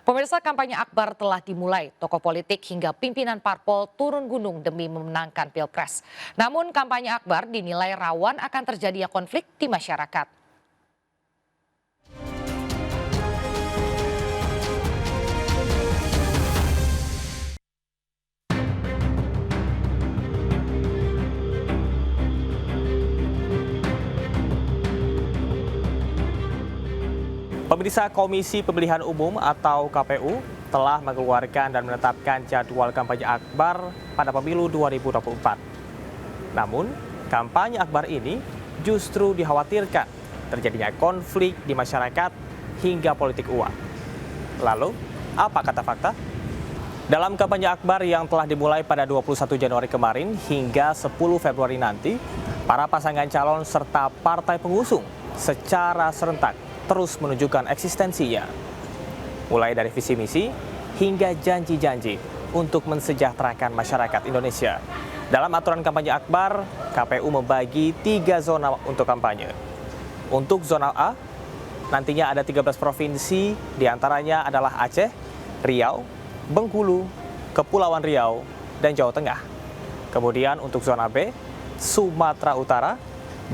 Pemirsa, kampanye akbar telah dimulai. Tokoh politik hingga pimpinan parpol turun gunung demi memenangkan Pilpres. Namun kampanye akbar dinilai rawan akan terjadinya konflik di masyarakat. Pemirsa, Komisi Pemilihan Umum atau KPU telah mengeluarkan dan menetapkan jadwal kampanye akbar pada pemilu 2024. Namun, kampanye akbar ini justru dikhawatirkan terjadinya konflik di masyarakat hingga politik uang. Lalu, apa kata fakta? Dalam kampanye akbar yang telah dimulai pada 21 Januari kemarin hingga 10 Februari nanti, para pasangan calon serta partai pengusung secara serentak terus menunjukkan eksistensinya. Mulai dari visi misi hingga janji-janji untuk mensejahterakan masyarakat Indonesia. Dalam aturan kampanye akbar, KPU membagi 3 zona untuk kampanye. Untuk zona A, nantinya ada 13 provinsi, diantaranya adalah Aceh, Riau, Bengkulu, Kepulauan Riau, dan Jawa Tengah. Kemudian untuk zona B, Sumatera Utara,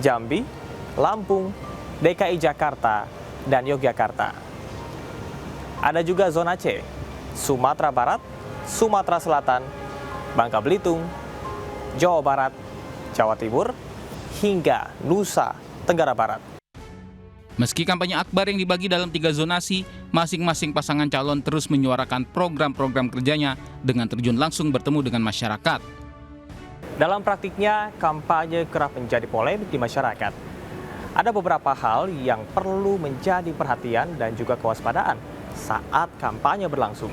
Jambi, Lampung, DKI Jakarta, dan Yogyakarta. Ada juga zona C, Sumatera Barat, Sumatera Selatan, Bangka Belitung, Jawa Barat, Jawa Timur, hingga Nusa Tenggara Barat. Meski kampanye akbar yang dibagi dalam 3 zonasi, masing-masing pasangan calon terus menyuarakan program-program kerjanya dengan terjun langsung bertemu dengan masyarakat. Dalam praktiknya, kampanye kerap menjadi polemik di masyarakat. Ada beberapa hal yang perlu menjadi perhatian dan juga kewaspadaan saat kampanye berlangsung.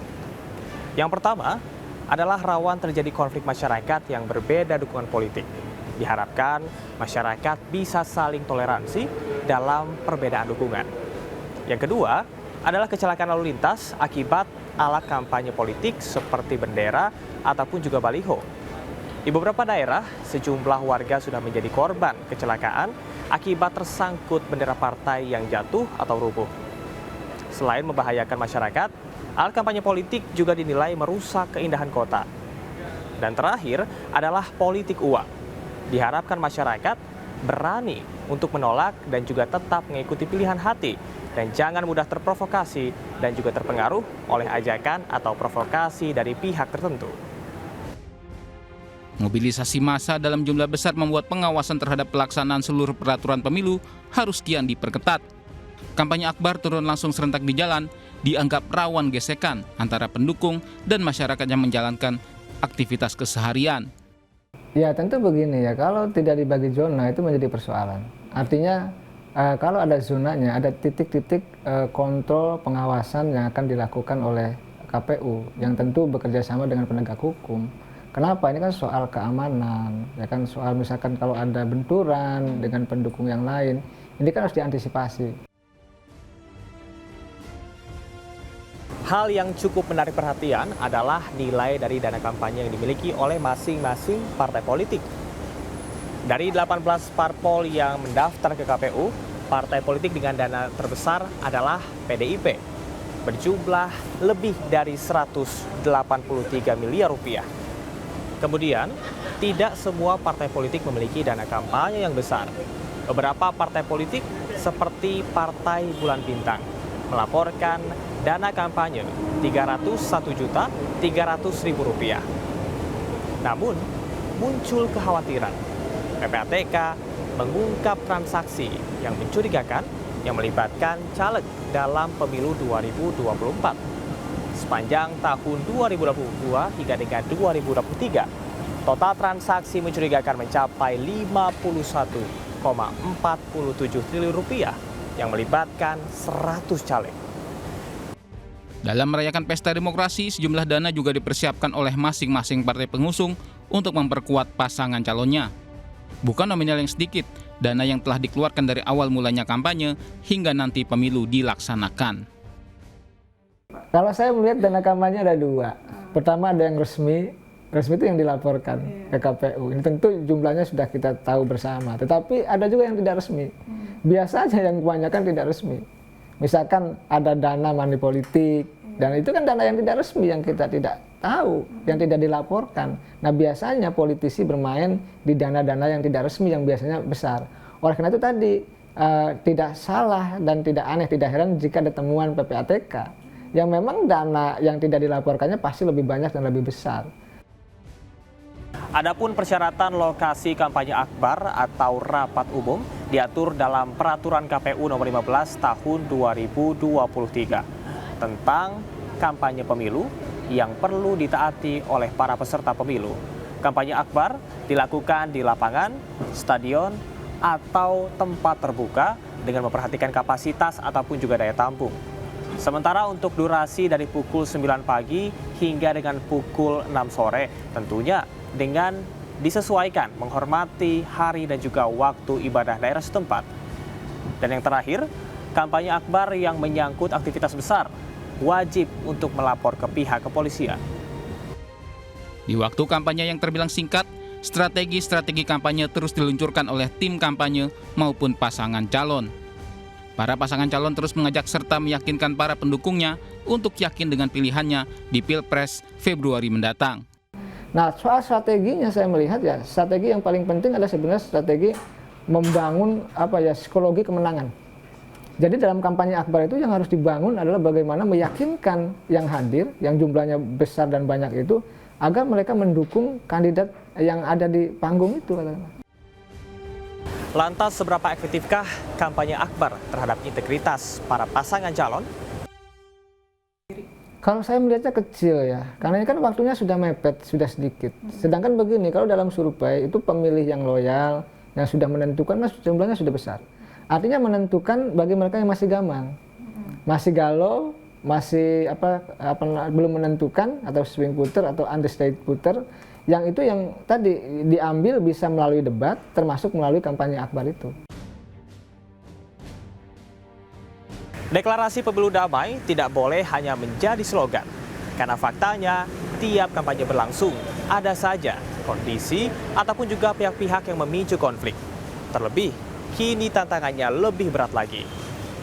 Yang pertama adalah rawan terjadi konflik masyarakat yang berbeda dukungan politik. Diharapkan masyarakat bisa saling toleransi dalam perbedaan dukungan. Yang kedua adalah kecelakaan lalu lintas akibat alat kampanye politik seperti bendera ataupun juga baliho. Di beberapa daerah, sejumlah warga sudah menjadi korban kecelakaan akibat tersangkut bendera partai yang jatuh atau rubuh. Selain membahayakan masyarakat, alat kampanye politik juga dinilai merusak keindahan kota. Dan terakhir adalah politik uang. Diharapkan masyarakat berani untuk menolak dan juga tetap mengikuti pilihan hati dan jangan mudah terprovokasi dan juga terpengaruh oleh ajakan atau provokasi dari pihak tertentu. Mobilisasi massa dalam jumlah besar membuat pengawasan terhadap pelaksanaan seluruh peraturan pemilu harus kian diperketat. Kampanye akbar turun langsung serentak di jalan dianggap rawan gesekan antara pendukung dan masyarakat yang menjalankan aktivitas keseharian. Ya tentu begini ya, kalau tidak dibagi zona itu menjadi persoalan. Artinya kalau ada zonanya, ada titik-titik kontrol pengawasan yang akan dilakukan oleh KPU yang tentu bekerja sama dengan penegak hukum. Kenapa? Ini kan soal keamanan, ya kan, soal misalkan kalau ada benturan dengan pendukung yang lain, ini kan harus diantisipasi. Hal yang cukup menarik perhatian adalah nilai dari dana kampanye yang dimiliki oleh masing-masing partai politik. Dari 18 parpol yang mendaftar ke KPU, partai politik dengan dana terbesar adalah PDIP, berjumlah lebih dari 183 miliar rupiah. Kemudian, tidak semua partai politik memiliki dana kampanye yang besar. Beberapa partai politik seperti Partai Bulan Bintang melaporkan dana kampanye Rp301.300.000. Namun, muncul kekhawatiran PPATK mengungkap transaksi yang mencurigakan yang melibatkan caleg dalam pemilu 2024. Sepanjang tahun 2022 hingga dengan 2023, total transaksi mencurigakan mencapai Rp51,47 triliun yang melibatkan 100 caleg. Dalam merayakan pesta demokrasi, sejumlah dana juga dipersiapkan oleh masing-masing partai pengusung untuk memperkuat pasangan calonnya. Bukan nominal yang sedikit, dana yang telah dikeluarkan dari awal mulanya kampanye hingga nanti pemilu dilaksanakan. Kalau saya melihat dana kampanye ada 2. Pertama ada yang resmi itu yang dilaporkan ke KPU. Ini tentu jumlahnya sudah kita tahu bersama. Tetapi ada juga yang tidak resmi. Biasanya yang kebanyakan tidak resmi. Misalkan ada dana money politik, Dan itu kan dana yang tidak resmi, yang kita tidak tahu, yang tidak dilaporkan. Nah biasanya politisi bermain di dana-dana yang tidak resmi, yang biasanya besar. Oleh karena itu tadi, tidak salah dan tidak aneh, tidak heran jika ada temuan PPATK, yang memang dana yang tidak dilaporkannya pasti lebih banyak dan lebih besar. Adapun persyaratan lokasi kampanye akbar atau rapat umum diatur dalam Peraturan KPU Nomor 15 Tahun 2023 tentang kampanye pemilu yang perlu ditaati oleh para peserta pemilu. Kampanye akbar dilakukan di lapangan, stadion, atau tempat terbuka dengan memperhatikan kapasitas ataupun juga daya tampung. Sementara untuk durasi dari pukul 9 pagi hingga dengan pukul 6 sore tentunya dengan disesuaikan menghormati hari dan juga waktu ibadah daerah setempat. Dan yang terakhir, kampanye akbar yang menyangkut aktivitas besar wajib untuk melapor ke pihak kepolisian. Di waktu kampanye yang terbilang singkat, strategi-strategi kampanye terus diluncurkan oleh tim kampanye maupun pasangan calon. Para pasangan calon terus mengajak serta meyakinkan para pendukungnya untuk yakin dengan pilihannya di Pilpres Februari mendatang. Nah, soal strateginya saya melihat ya, strategi yang paling penting adalah sebenarnya strategi membangun psikologi kemenangan. Jadi dalam kampanye akbar itu yang harus dibangun adalah bagaimana meyakinkan yang hadir, yang jumlahnya besar dan banyak itu, agar mereka mendukung kandidat yang ada di panggung itu. Lantas seberapa efektifkah kampanye akbar terhadap integritas para pasangan calon? Kalau saya melihatnya kecil ya, karena ini kan waktunya sudah mepet, sudah sedikit. Sedangkan begini, kalau dalam survei itu pemilih yang loyal, yang sudah menentukan, jumlahnya sudah besar. Artinya menentukan bagi mereka yang masih gamang, masih galau, masih belum menentukan atau swing voter atau undecided voter, yang itu yang tadi diambil bisa melalui debat, termasuk melalui kampanye akbar itu. Deklarasi pemilu damai tidak boleh hanya menjadi slogan, karena faktanya tiap kampanye berlangsung ada saja kondisi ataupun juga pihak-pihak yang memicu konflik. Terlebih, kini tantangannya lebih berat lagi,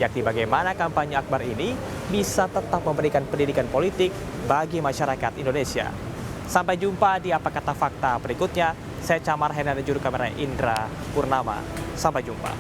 yakni bagaimana kampanye akbar ini bisa tetap memberikan pendidikan politik bagi masyarakat Indonesia. Sampai jumpa di Apa Kata Fakta berikutnya. Saya Camar Henry, juru kamera Indra Purnama. Sampai jumpa.